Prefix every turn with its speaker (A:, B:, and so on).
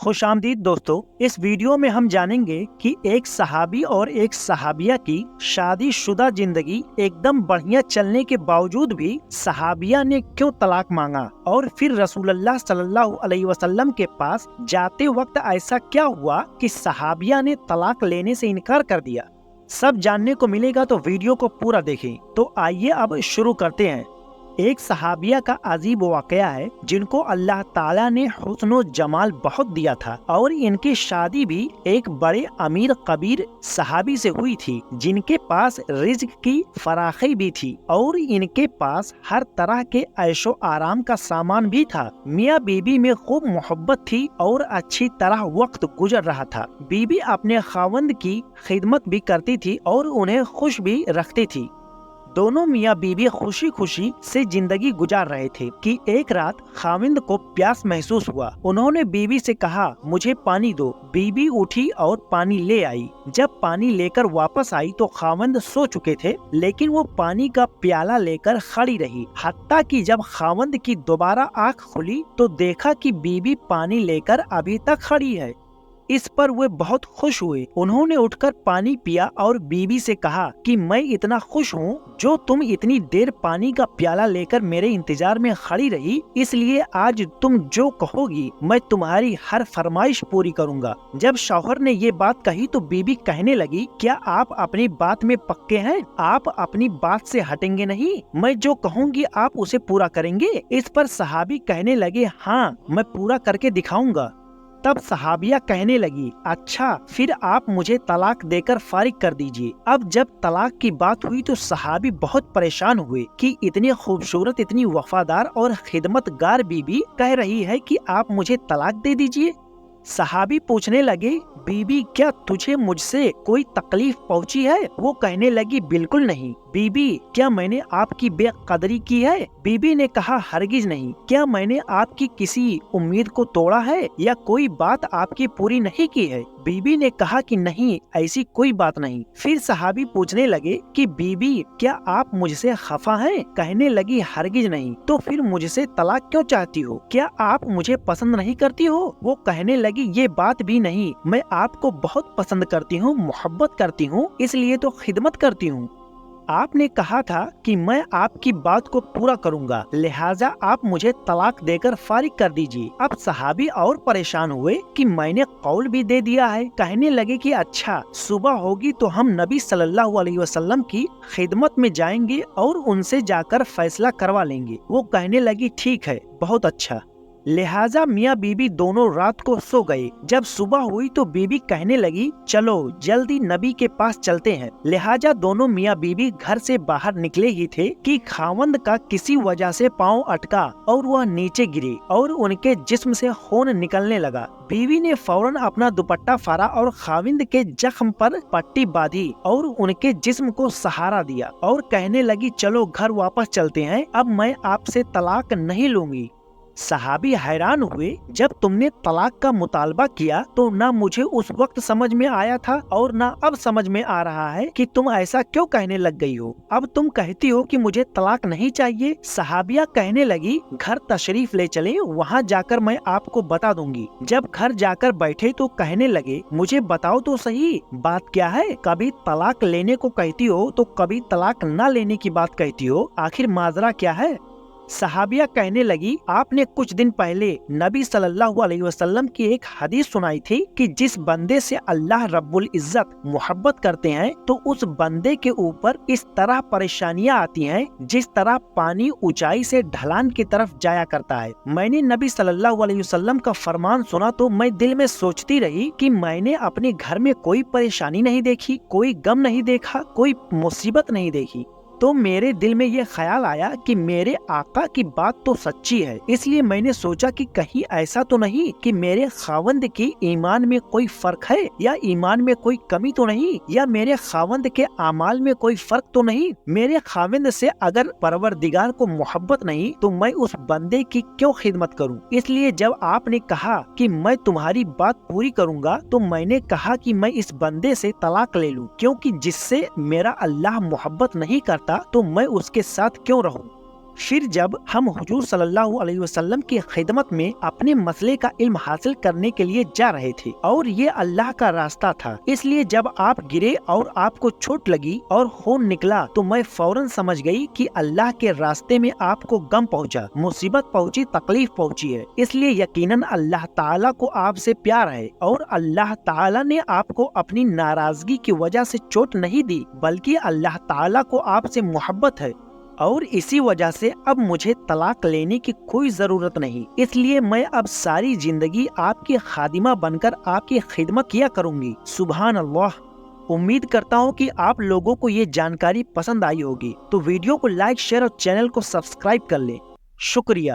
A: खुश आमदीद दोस्तों। इस वीडियो में हम जानेंगे कि एक सहाबी और एक सहाबिया की शादीशुदा जिंदगी एकदम बढ़िया चलने के बावजूद भी सहाबिया ने क्यों तलाक मांगा और फिर रसूलुल्लाह सल्लल्लाहु अलैहि वसल्लम के पास जाते वक्त ऐसा क्या हुआ कि सहाबिया ने तलाक लेने से इनकार कर दिया। सब जानने को मिलेगा, तो वीडियो को पूरा देखें। तो आइए अब शुरू करते हैं। एक सहाबिया का अजीब वाकया है जिनको अल्लाह ताला ने हुस्न जमाल बहुत दिया था और इनकी शादी भी एक बड़े अमीर कबीर सहाबी से हुई थी जिनके पास रिज्क की फराखी भी थी और इनके पास हर तरह के ऐशो आराम का सामान भी था। मियाँ बीबी में खूब मोहब्बत थी और अच्छी तरह वक्त गुजर रहा था। बीबी अपने खावंद की खिदमत भी करती थी और उन्हें खुश भी रखती थी। दोनों मियाँ बीबी खुशी खुशी से जिंदगी गुजार रहे थे कि एक रात खाविंद को प्यास महसूस हुआ। उन्होंने बीबी से कहा, मुझे पानी दो। बीबी उठी और पानी ले आई। जब पानी लेकर वापस आई तो खाविंद सो चुके थे, लेकिन वो पानी का प्याला लेकर खड़ी रही। हत्ता कि जब खाविंद की दोबारा आँख खुली तो देखा कि बीबी पानी लेकर अभी तक खड़ी है। इस पर वे बहुत खुश हुए। उन्होंने उठकर पानी पिया और बीबी से कहा कि मैं इतना खुश हूँ जो तुम इतनी देर पानी का प्याला लेकर मेरे इंतजार में खड़ी रही, इसलिए आज तुम जो कहोगी मैं तुम्हारी हर फरमाइश पूरी करूँगा। जब शौहर ने ये बात कही तो बीबी कहने लगी, क्या आप अपनी बात में पक्के हैं? आप अपनी बात से हटेंगे नहीं? मैं जो कहूँगी आप उसे पूरा करेंगे? इस पर सहाबी कहने लगे, हाँ मैं पूरा करके दिखाऊंगा। तब सहाबिया कहने लगी, अच्छा फिर आप मुझे तलाक देकर फारिग कर दीजिए। अब जब तलाक की बात हुई तो सहाबी बहुत परेशान हुए कि इतनी खूबसूरत, इतनी वफादार और खिदमतगार बीबी कह रही है कि आप मुझे तलाक दे दीजिए। सहाबी पूछने लगे, बीबी क्या तुझे मुझसे कोई तकलीफ पहुंची है? वो कहने लगी, बिल्कुल नहीं। बीबी क्या मैंने आपकी बेकदरी की है? बीबी ने कहा, हरगिज नहीं। क्या मैंने आपकी किसी उम्मीद को तोड़ा है या कोई बात आपकी पूरी नहीं की है? बीबी ने कहा कि नहीं, ऐसी कोई बात नहीं। फिर सहाबी पूछने लगे कि बीबी क्या आप मुझसे खफा हैं? कहने लगी, हरगिज नहीं। तो फिर मुझसे तलाक क्यों चाहती हो? क्या आप मुझे पसंद नहीं करती हो? वो कहने लगी, ये बात भी नहीं, मैं आपको बहुत पसंद करती हूँ, मोहब्बत करती हूँ, इसलिए तो खिदमत करती हूँ। आपने कहा था कि मैं आपकी बात को पूरा करूंगा, लिहाजा आप मुझे तलाक देकर फारिग कर दीजिए। अब सहाबी और परेशान हुए कि मैंने कौल भी दे दिया है। कहने लगे कि अच्छा, सुबह होगी तो हम नबी सल्लल्लाहु अलैहि वसल्लम की खिदमत में जाएंगे और उनसे जाकर फैसला करवा लेंगे। वो कहने लगी, ठीक है, बहुत अच्छा। लिहाजा मियाँ बीबी दोनों रात को सो गए। जब सुबह हुई तो बीबी कहने लगी, चलो जल्दी नबी के पास चलते हैं। लिहाजा दोनों मियाँ बीबी घर से बाहर निकले ही थे कि खावंद का किसी वजह से पाँव अटका और वह नीचे गिरे और उनके जिस्म से खून निकलने लगा। बीवी ने फौरन अपना दुपट्टा फाड़ा और खाविंद के जख्म पर पट्टी बांधी और उनके जिस्म को सहारा दिया और कहने लगी, चलो घर वापस चलते हैं, अब मैं आपसे तलाक नहीं लूंगी। सहाबी हैरान हुए, जब तुमने तलाक का मुतालबा किया तो ना मुझे उस वक्त समझ में आया था और ना अब समझ में आ रहा है कि तुम ऐसा क्यों कहने लग गई हो। अब तुम कहती हो कि मुझे तलाक नहीं चाहिए। सहाबिया कहने लगी, घर तशरीफ ले चले, वहाँ जाकर मैं आपको बता दूंगी। जब घर जाकर बैठे तो कहने लगे, मुझे बताओ तो सही, बात क्या है? कभी तलाक लेने को कहती हो तो कभी तलाक न लेने की बात कहती हो, आखिर माजरा क्या है? सहाबिया कहने लगी, आपने कुछ दिन पहले नबी सल्लल्लाहु अलैहि वसल्लम की एक हदीस सुनाई थी कि जिस बंदे से अल्लाह रब्बुल इज्जत मोहब्बत करते हैं तो उस बंदे के ऊपर इस तरह परेशानियां आती हैं जिस तरह पानी ऊंचाई से ढलान की तरफ जाया करता है। मैंने नबी सल्लल्लाहु अलैहि वसल्लम का फरमान सुना तो मैं दिल में सोचती रही कि मैंने अपने घर में कोई परेशानी नहीं देखी, कोई गम नहीं देखा, कोई मुसीबत नहीं देखी। तो मेरे दिल में ये ख्याल आया कि मेरे आका की बात तो सच्ची है, इसलिए मैंने सोचा कि कहीं ऐसा तो नहीं कि मेरे खावंद के ईमान में कोई फर्क है या ईमान में कोई कमी तो नहीं, या मेरे खावंद के आमाल में कोई फर्क तो नहीं। मेरे खावंद से अगर परवरदिगार को मोहब्बत नहीं तो मैं उस बंदे की क्यों खिदमत करूं? इसलिए जब आपने कहा कि मैं तुम्हारी बात पूरी करूंगा तो मैंने कहा कि मैं इस बंदे से तलाक ले लूं, क्योंकि जिससे मेरा अल्लाह मोहब्बत नहीं करता तो मैं उसके साथ क्यों रहूं। پھر جب ہم حضور صلی اللہ علیہ وسلم کی خدمت میں اپنے مسئلے کا علم حاصل کرنے کے لیے جا رہے تھے اور یہ اللہ کا راستہ تھا، اس لیے جب آپ گرے اور آپ کو چوٹ لگی اور خون نکلا تو میں فوراً سمجھ گئی کہ اللہ کے راستے میں آپ کو غم پہنچا، مصیبت پہنچی، تکلیف پہنچی ہے، اس لیے یقیناً اللہ تعالیٰ کو آپ سے پیار ہے اور اللہ تعالیٰ نے آپ کو اپنی ناراضگی کی وجہ سے چوٹ نہیں دی، بلکہ اللہ تعالیٰ کو آپ سے محبت ہے اور اسی وجہ سے اب مجھے طلاق لینے کی کوئی ضرورت نہیں، اس لیے میں اب ساری زندگی آپ کی خادمہ بن کر آپ کی خدمت کیا کروں گی۔ سبحان اللہ۔ امید کرتا ہوں کہ آپ لوگوں کو یہ جانکاری پسند آئی ہوگی، تو ویڈیو کو لائک، شیئر اور چینل کو سبسکرائب کر لیں۔ شکریہ۔